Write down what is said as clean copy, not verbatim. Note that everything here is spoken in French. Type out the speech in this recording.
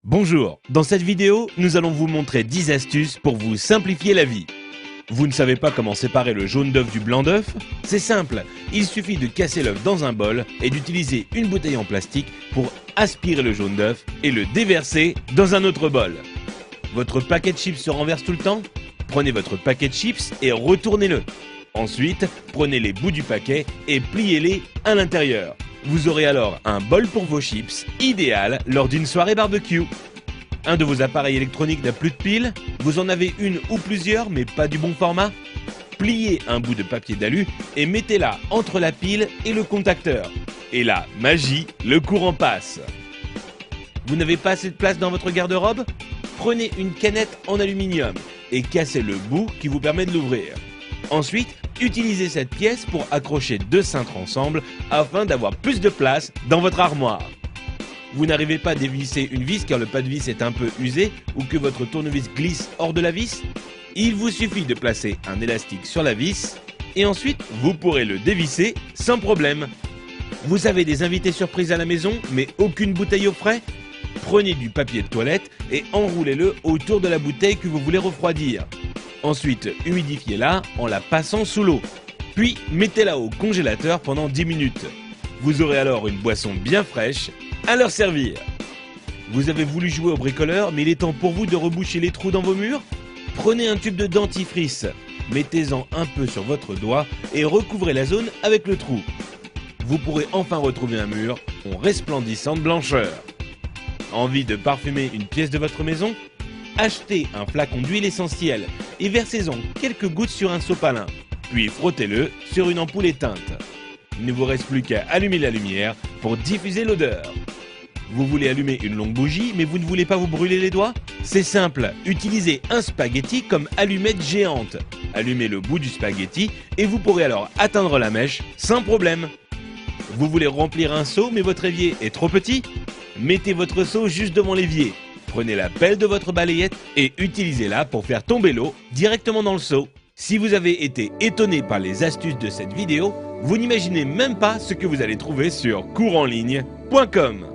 Bonjour, dans cette vidéo, nous allons vous montrer 10 astuces pour vous simplifier la vie. Vous ne savez pas comment séparer le jaune d'œuf du blanc d'œuf? C'est simple, il suffit de casser l'œuf dans un bol et d'utiliser une bouteille en plastique pour aspirer le jaune d'œuf et le déverser dans un autre bol. Votre paquet de chips se renverse tout le temps? Prenez votre paquet de chips et retournez-le. Ensuite, prenez les bouts du paquet et pliez-les à l'intérieur. Vous aurez alors un bol pour vos chips, idéal lors d'une soirée barbecue. Un de vos appareils électroniques n'a plus de pile? Vous en avez une ou plusieurs mais pas du bon format? Pliez un bout de papier d'alu et mettez-la entre la pile et le contacteur. Et là, magie, le courant passe. Vous n'avez pas assez de place dans votre garde-robe? Prenez une canette en aluminium et cassez le bout qui vous permet de l'ouvrir. Ensuite, utilisez cette pièce pour accrocher deux cintres ensemble afin d'avoir plus de place dans votre armoire. Vous n'arrivez pas à dévisser une vis car le pas de vis est un peu usé ou que votre tournevis glisse hors de la vis? Il vous suffit de placer un élastique sur la vis et ensuite vous pourrez le dévisser sans problème. Vous avez des invités surprises à la maison mais aucune bouteille au frais? Prenez du papier de toilette et enroulez-le autour de la bouteille que vous voulez refroidir. Ensuite, humidifiez-la en la passant sous l'eau. Puis, mettez-la au congélateur pendant 10 minutes. Vous aurez alors une boisson bien fraîche à leur servir. Vous avez voulu jouer au bricoleur, mais il est temps pour vous de reboucher les trous dans vos murs? Prenez un tube de dentifrice, mettez-en un peu sur votre doigt et recouvrez la zone avec le trou. Vous pourrez enfin retrouver un mur en resplendissant de blancheur. Envie de parfumer une pièce de votre maison? Achetez un flacon d'huile essentielle et versez-en quelques gouttes sur un sopalin, puis frottez-le sur une ampoule éteinte. Il ne vous reste plus qu'à allumer la lumière pour diffuser l'odeur. Vous voulez allumer une longue bougie mais vous ne voulez pas vous brûler les doigts? C'est simple, utilisez un spaghetti comme allumette géante. Allumez le bout du spaghetti et vous pourrez alors atteindre la mèche sans problème. Vous voulez remplir un seau mais votre évier est trop petit? Mettez votre seau juste devant l'évier. Prenez la pelle de votre balayette et utilisez-la pour faire tomber l'eau directement dans le seau. Si vous avez été étonné par les astuces de cette vidéo, vous n'imaginez même pas ce que vous allez trouver sur couranligne.com.